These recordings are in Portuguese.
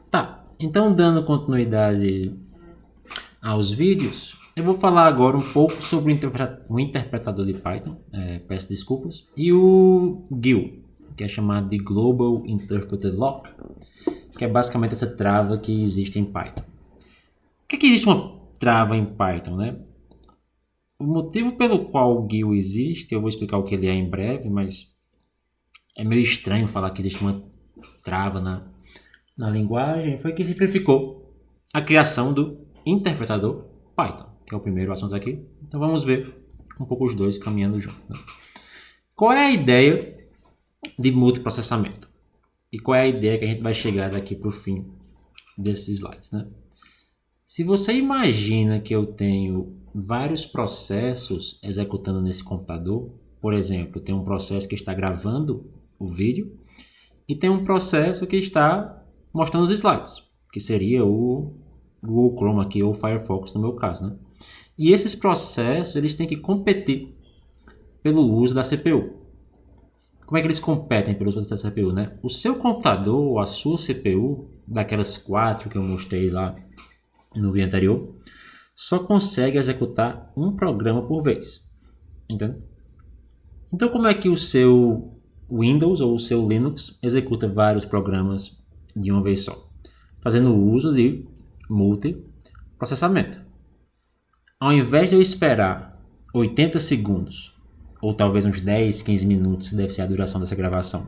Tá, então dando continuidade aos vídeos, eu vou falar agora um pouco sobre o interpretador de Python, peço desculpas, e o GIL, que é chamado de Global Interpreted Lock, que é basicamente essa trava que existe em Python. Por que existe uma trava em Python, né? O motivo pelo qual o GIL existe, eu vou explicar o que ele é em breve, mas é meio estranho falar que existe uma trava na linguagem, foi que simplificou a criação do interpretador Python, que é o primeiro assunto aqui. Então vamos ver um pouco os dois caminhando juntos. Né? Qual é a ideia de multiprocessamento? E qual é a ideia que a gente vai chegar daqui para o fim desses slides? Né? Se você imagina que eu tenho vários processos executando nesse computador, por exemplo, tem um processo que está gravando o vídeo e tem um processo que está mostrando os slides, que seria o Google Chrome aqui ou o Firefox no meu caso, né? E esses processos eles têm que competir pelo uso da CPU. Como é que eles competem pelo uso da CPU, né? O seu computador ou a sua CPU, daquelas 4 que eu mostrei lá no vídeo anterior, só consegue executar um programa por vez, entende? Então como é que o seu Windows ou o seu Linux executa vários programas de uma vez só? Fazendo uso de multiprocessamento. Ao invés de eu esperar 80 segundos, ou talvez uns 10, 15 minutos, deve ser a duração dessa gravação,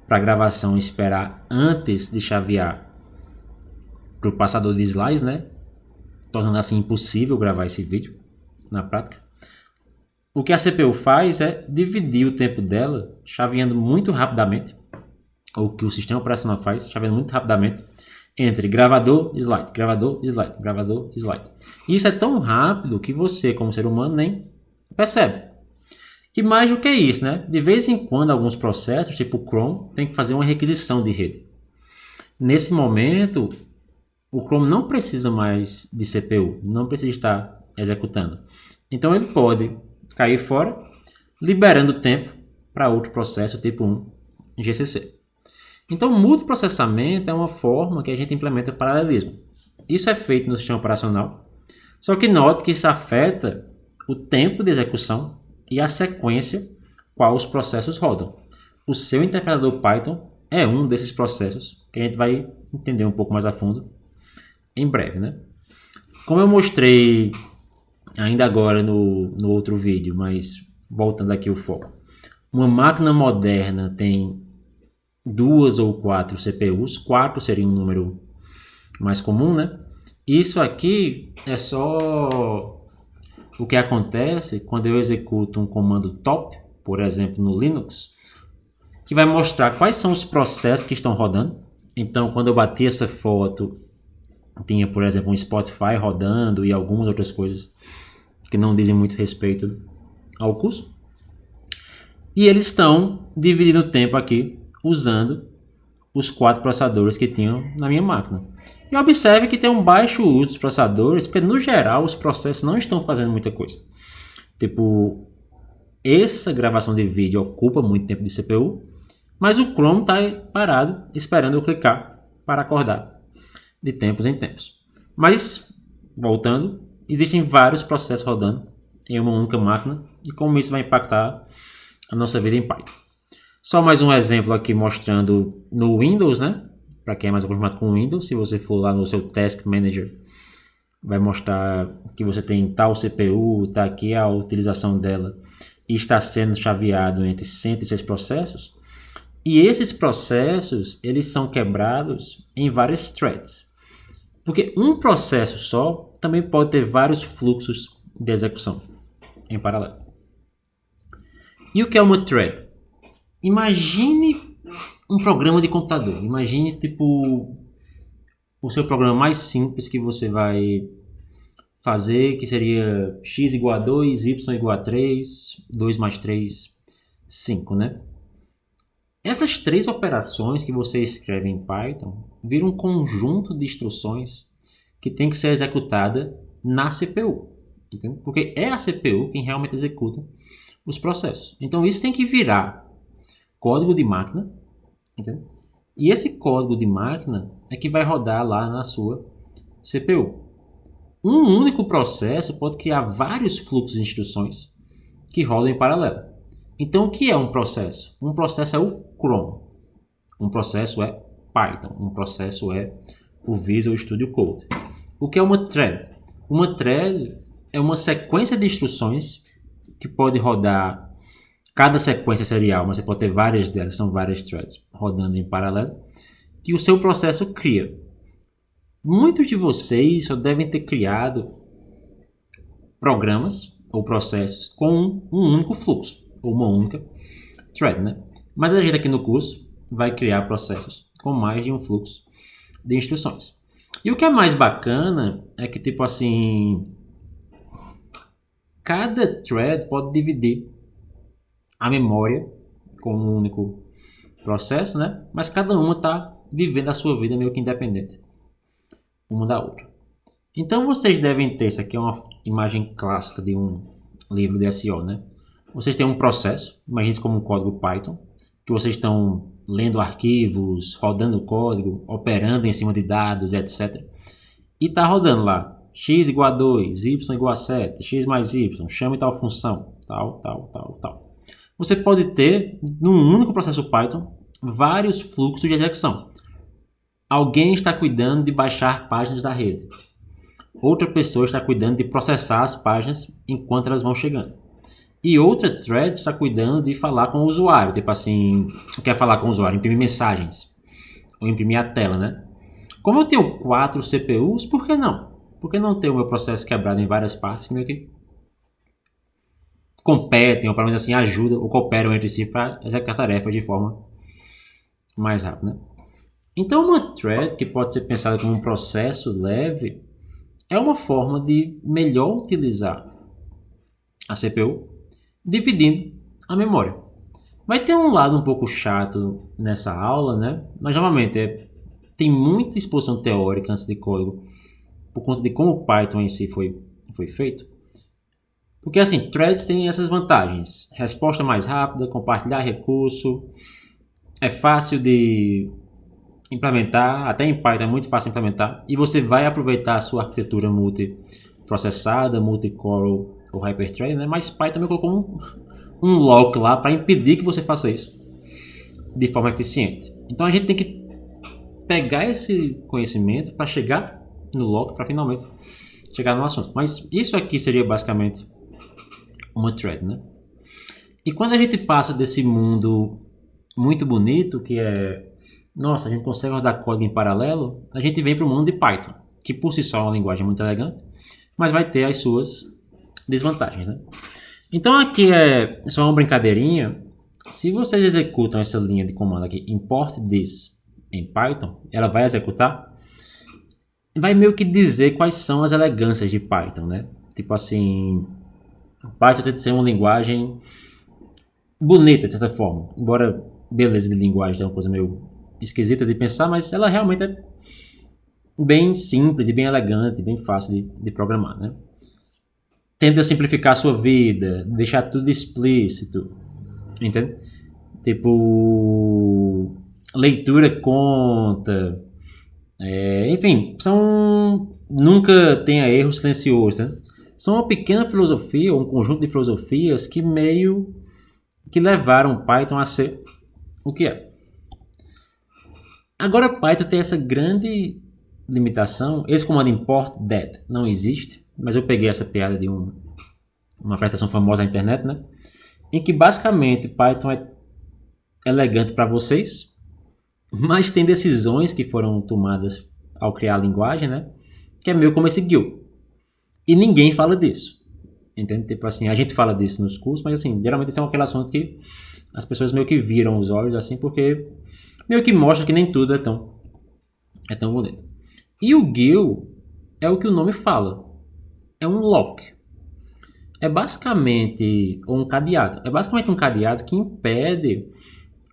para a gravação esperar antes de chavear para o passador de slides, né? Tornando assim impossível gravar esse vídeo na prática. O que a CPU faz é dividir o tempo dela chaveando muito rapidamente, ou o que o sistema operacional faz, chaveando muito rapidamente, entre gravador, slide, gravador, slide, gravador, slide. E isso é tão rápido que você, como ser humano, nem percebe. E mais do que isso, né? De vez em quando, alguns processos, tipo o Chrome, tem que fazer uma requisição de rede. Nesse momento, o Chrome não precisa mais de CPU, não precisa estar executando. Então ele pode cair fora, liberando tempo para outro processo tipo 1 em GCC. Então, multiprocessamento é uma forma que a gente implementa paralelismo. Isso é feito no sistema operacional, só que note que isso afeta o tempo de execução e a sequência qual os processos rodam. O seu interpretador Python é um desses processos que a gente vai entender um pouco mais a fundo em breve, né? Como eu mostrei ainda agora no outro vídeo, mas voltando aqui o foco. Uma máquina moderna tem 2 ou 4 CPUs, 4 seria um número mais comum, né? Isso aqui é só o que acontece quando eu executo um comando top, por exemplo, no Linux, que vai mostrar quais são os processos que estão rodando. Então, quando eu bati essa foto, tinha, por exemplo, um Spotify rodando e algumas outras coisas que não dizem muito respeito ao curso. E eles estão dividindo o tempo aqui usando os 4 processadores que tinham na minha máquina. E observe que tem um baixo uso dos processadores, porque no geral os processos não estão fazendo muita coisa. Tipo, essa gravação de vídeo ocupa muito tempo de CPU, mas o Chrome está parado esperando eu clicar para acordar de tempos em tempos. Mas, voltando, existem vários processos rodando em uma única máquina e como isso vai impactar a nossa vida em Python. Só mais um exemplo aqui mostrando no Windows, né? Para quem é mais acostumado com o Windows, se você for lá no seu Task Manager, vai mostrar que você tem tal CPU, está aqui a utilização dela e está sendo chaveado entre 106 processos. E esses processos, eles são quebrados em vários threads. Porque um processo só também pode ter vários fluxos de execução em paralelo. E o que é uma thread? Imagine um programa de computador. Imagine tipo o seu programa mais simples que você vai fazer, que seria x igual a 2, y igual a 3, 2 mais 3, 5, né? Essas 3 operações que você escreve em Python viram um conjunto de instruções que tem que ser executada na CPU, entende? Porque é a CPU quem realmente executa os processos. Então isso tem que virar código de máquina, entende? E esse código de máquina é que vai rodar lá na sua CPU. Um único processo pode criar vários fluxos de instruções que rodam em paralelo. Então, o que é um processo? Um processo é o Chrome. Um processo é Python. Um processo é o Visual Studio Code. O que é uma thread? Uma thread é uma sequência de instruções que pode rodar cada sequência serial, mas você pode ter várias delas, são várias threads rodando em paralelo, que o seu processo cria. Muitos de vocês só devem ter criado programas ou processos com um único fluxo, ou uma única thread, né? Mas a gente aqui no curso vai criar processos com mais de um fluxo de instruções. E o que é mais bacana é que, tipo assim, cada thread pode dividir a memória com um único processo, né? Mas cada uma está vivendo a sua vida meio que independente uma da outra. Então vocês devem ter, isso aqui é uma imagem clássica de um livro de SEO, né? Vocês têm um processo, imagine como um código Python, que vocês estão lendo arquivos, rodando o código, operando em cima de dados, etc. E está rodando lá, x igual a 2, y igual a 7, x mais y, chame tal função, tal. Você pode ter, num único processo Python, vários fluxos de execução. Alguém está cuidando de baixar páginas da rede. Outra pessoa está cuidando de processar as páginas enquanto elas vão chegando. E outra thread está cuidando de falar com o usuário. Tipo assim, quer falar com o usuário, imprimir mensagens. Ou imprimir a tela, né? Como eu tenho 4 CPUs, por que não? Por que não ter o meu processo quebrado em várias partes que meio que competem, ou pelo menos assim ajudam ou cooperam entre si para executar tarefas de forma mais rápida, né? Então uma thread que pode ser pensada como um processo leve é uma forma de melhor utilizar a CPU dividindo a memória. Vai ter um lado um pouco chato nessa aula, né? Mas normalmente tem muita exposição teórica antes de código por conta de como o Python em si foi feito. Porque assim, threads têm essas vantagens. Resposta mais rápida, compartilhar recurso, é fácil de implementar, até em Python é muito fácil de implementar, e você vai aproveitar a sua arquitetura multiprocessada, multicore ou hyperthread, né? Mas Python também colocou um lock lá para impedir que você faça isso de forma eficiente. Então a gente tem que pegar esse conhecimento para chegar no lock, para finalmente chegar no assunto. Mas isso aqui seria basicamente uma thread, né? E quando a gente passa desse mundo muito bonito, que é, nossa, a gente consegue rodar código em paralelo, a gente vem para o mundo de Python, que por si só é uma linguagem muito elegante, mas vai ter as suas desvantagens, né? Então aqui é só uma brincadeirinha. Se vocês executam essa linha de comando aqui, import this em Python, ela vai executar, vai meio que dizer quais são as elegâncias de Python, né? Tipo assim, Python tem que ser uma linguagem bonita, de certa forma. Embora beleza de linguagem é uma coisa meio esquisita de pensar, mas ela realmente é bem simples e bem elegante, bem fácil de programar, né? Tenta simplificar a sua vida, deixar tudo explícito, entende? Tipo, leitura conta, enfim, nunca tenha erro silencioso, né? São uma pequena filosofia, um conjunto de filosofias que meio que levaram Python a ser o que é. Agora Python tem essa grande limitação, esse comando import that não existe, mas eu peguei essa piada de uma aplicação famosa na internet, né? Em que basicamente Python é elegante para vocês, mas tem decisões que foram tomadas ao criar a linguagem, né? Que é meio como esse GUI. E ninguém fala disso. Entende? Tipo assim, a gente fala disso nos cursos, mas assim, geralmente isso é aquele assunto que as pessoas meio que viram os olhos assim, porque meio que mostra que nem tudo é tão bonito. E o GUI é o que o nome fala. É um lock. É basicamente um cadeado. É basicamente um cadeado que impede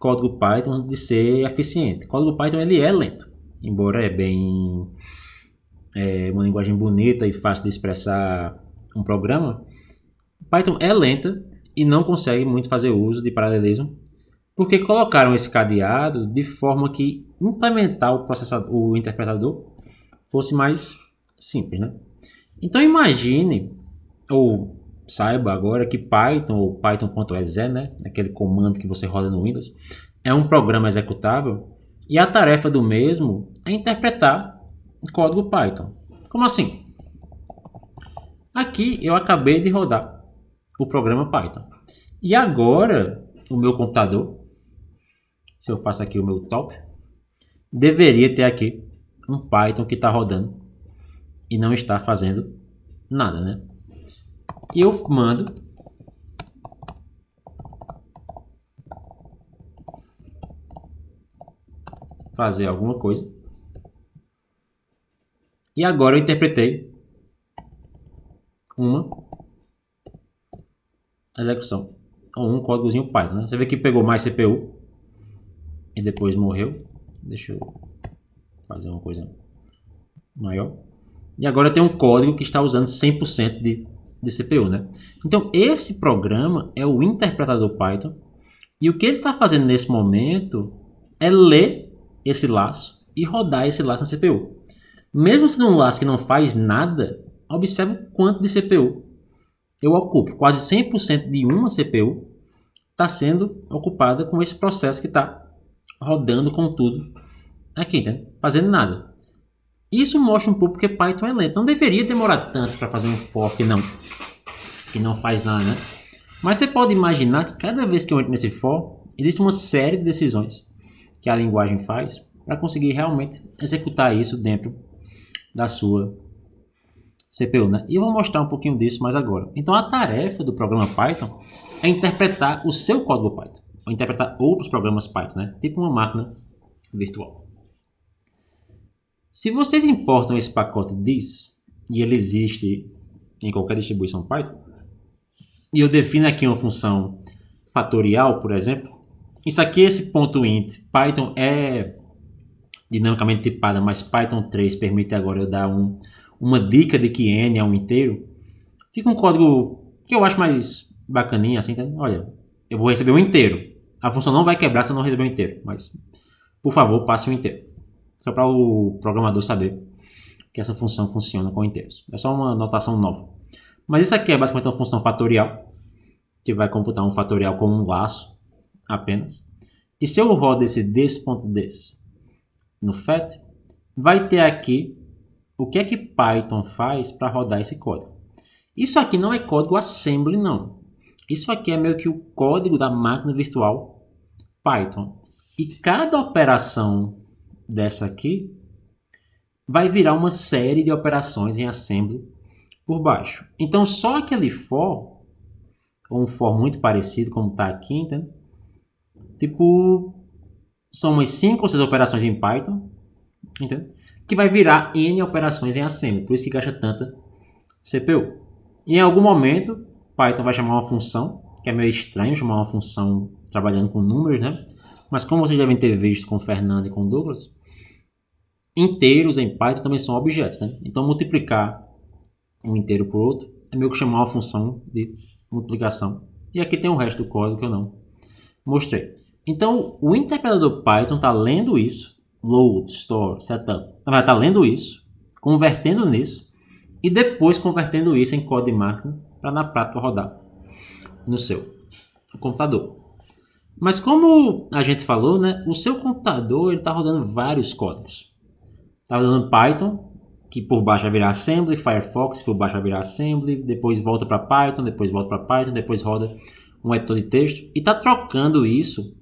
código Python de ser eficiente. O código Python ele é lento, embora uma linguagem bonita e fácil de expressar um programa. Python é lenta e não consegue muito fazer uso de paralelismo Porque colocaram esse cadeado de forma que implementar o interpretador fosse mais simples, né? Então imagine, ou saiba agora que Python, ou Python.exe, né? Aquele comando que você roda no Windows, é um programa executável e a tarefa do mesmo é interpretar o código Python. Como assim? Aqui eu acabei de rodar o programa Python. E agora o meu computador, se eu faço aqui o meu top, deveria ter aqui um Python que está rodando e não está fazendo nada, né? E eu mando fazer alguma coisa. E agora eu interpretei uma execução ou um códigozinho Python, né? Você vê que pegou mais CPU e depois morreu. Deixa eu fazer uma coisa maior. E agora tem um código que está usando 100% de CPU, né? Então esse programa é o interpretador Python e o que ele está fazendo nesse momento é ler esse laço e rodar esse laço na CPU. Mesmo sendo um laço que não faz nada, observe o quanto de CPU eu ocupo. Quase 100% de uma CPU está sendo ocupada com esse processo que está rodando com tudo aqui, tá? Fazendo nada. Isso mostra um pouco porque Python é lento. Não deveria demorar tanto para fazer um for que não faz nada, né? Mas você pode imaginar que cada vez que eu entro nesse for, existe uma série de decisões que a linguagem faz para conseguir realmente executar isso dentro da sua CPU, né? E eu vou mostrar um pouquinho disso mais agora. Então a tarefa do programa Python é interpretar o seu código Python, ou interpretar outros programas Python, né? Tipo uma máquina virtual. Se vocês importam esse pacote this, e ele existe em qualquer distribuição Python, e eu defino aqui uma função fatorial, por exemplo, isso aqui, esse ponto int, Python é dinamicamente tipada, mas Python 3 permite agora eu dar uma dica de que n é um inteiro. Fica um código que eu acho mais bacaninha, assim, tá? Olha, eu vou receber um inteiro. A função não vai quebrar se eu não receber um inteiro, mas, por favor, passe um inteiro. Só para o programador saber que essa função funciona com inteiros. É só uma notação nova. Mas isso aqui é basicamente uma função fatorial, que vai computar um fatorial com um laço apenas. E se eu rodo esse this.this no FAT, vai ter aqui o que é que Python faz para rodar esse código. Isso aqui não é código assembly, não. Isso aqui é meio que o código da máquina virtual Python. E cada operação dessa aqui vai virar uma série de operações em assembly por baixo. Então só aquele for, ou um for muito parecido como está aqui, entende? Tipo, são umas 5 ou 6 operações em Python, entende? Que vai virar N operações em assembly, por isso que gasta tanta CPU. E em algum momento, Python vai chamar uma função, que é meio estranho chamar uma função trabalhando com números, né? Mas como vocês devem ter visto com o Fernando e com o Douglas, inteiros em Python também são objetos, né? Então multiplicar um inteiro por outro é meio que chamar uma função de multiplicação. E aqui tem o resto do código que eu não mostrei. Então o interpretador Python está lendo isso, load, store, setup, vai estar lendo isso, convertendo nisso e depois convertendo isso em código de máquina para na prática rodar no seu computador. Mas como a gente falou, né, o seu computador está rodando vários códigos. Está rodando Python, que por baixo vai virar Assembly, Firefox, por baixo vai virar Assembly, depois volta para Python, depois volta para Python, depois roda um editor de texto e está trocando isso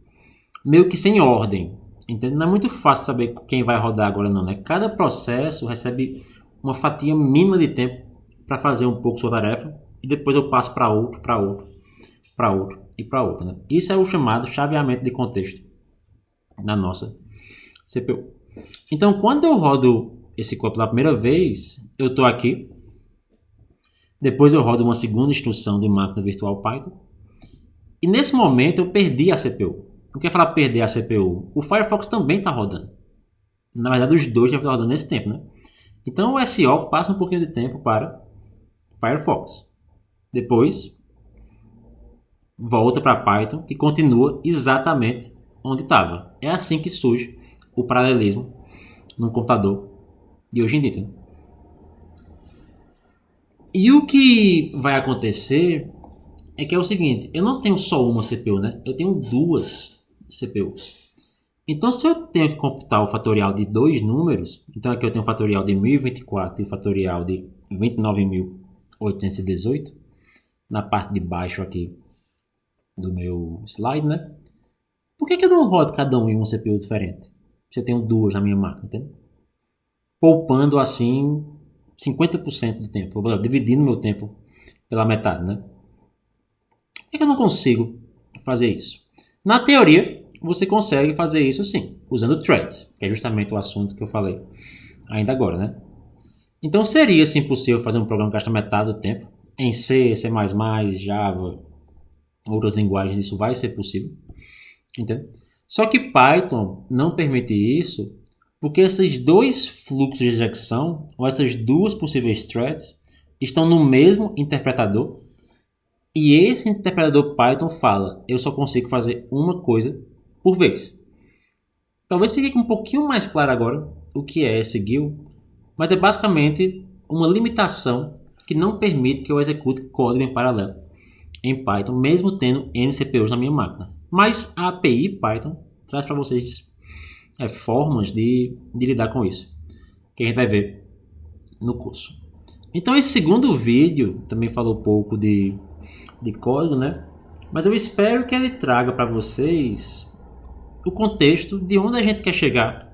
meio que sem ordem. Entende? Não é muito fácil saber quem vai rodar agora não, né? Cada processo recebe uma fatia mínima de tempo para fazer um pouco sua tarefa e depois eu passo para outro, para outro, para outro e para outro, né? Isso é o chamado chaveamento de contexto na nossa CPU. Então, quando eu rodo esse código pela primeira vez, eu estou aqui. Depois eu rodo uma segunda instrução de máquina virtual Python. E nesse momento eu perdi a CPU. Não quer falar perder a CPU. O Firefox também está rodando. Na verdade, os dois já estão rodando nesse tempo, né? Então o SO passa um pouquinho de tempo para Firefox. Depois volta para Python e continua exatamente onde estava. É assim que surge o paralelismo no computador de hoje em dia. Né? E o que vai acontecer é que é o seguinte, eu não tenho só uma CPU, né? Eu tenho duas CPUs. Então, se eu tenho que computar o fatorial de dois números, então aqui eu tenho o fatorial de 1024 e o fatorial de 29.818, na parte de baixo aqui do meu slide, né? Por que eu não rodo cada um em uma CPU diferente? Se eu tenho duas na minha máquina, entende? Poupando assim 50% do tempo, dividindo meu tempo pela metade, né? Por que eu não consigo fazer isso? Na teoria, você consegue fazer isso sim, usando threads, que é justamente o assunto que eu falei ainda agora, né? Então seria sim possível fazer um programa que gasta metade do tempo em C, C++, Java, outras linguagens, isso vai ser possível, entende? Só que Python não permite isso porque esses dois fluxos de execução, ou essas duas possíveis threads, estão no mesmo interpretador e esse interpretador Python fala, eu só consigo fazer uma coisa por vez. Talvez fique um pouquinho mais claro agora o que é esse GIL, mas é basicamente uma limitação que não permite que eu execute código em paralelo em Python, mesmo tendo N CPUs na minha máquina. Mas a API Python traz para vocês formas de lidar com isso, que a gente vai ver no curso. Então esse segundo vídeo também falou um pouco de código, né? Mas eu espero que ele traga para vocês o contexto de onde a gente quer chegar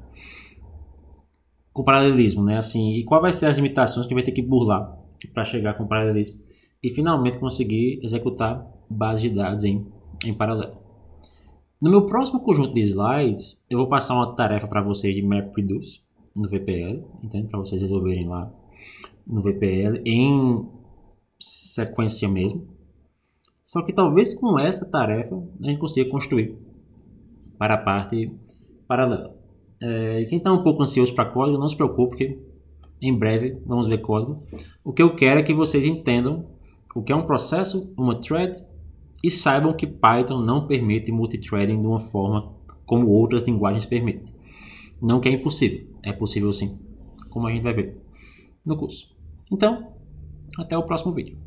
com o paralelismo, né? Assim, e quais vai ser as limitações que vai ter que burlar para chegar com o paralelismo e finalmente conseguir executar bases de dados em paralelo. No meu próximo conjunto de slides, eu vou passar uma tarefa para vocês de MapReduce no VPL, entende? Para vocês resolverem lá no VPL em sequência mesmo. Só que talvez com essa tarefa a gente consiga construir para a parte paralela. Quem está um pouco ansioso para código, não se preocupe, que em breve vamos ver código. O que eu quero é que vocês entendam o que é um processo, uma thread, e saibam que Python não permite multithreading de uma forma como outras linguagens permitem. Não que é impossível, é possível sim, como a gente vai ver no curso. Então, até o próximo vídeo.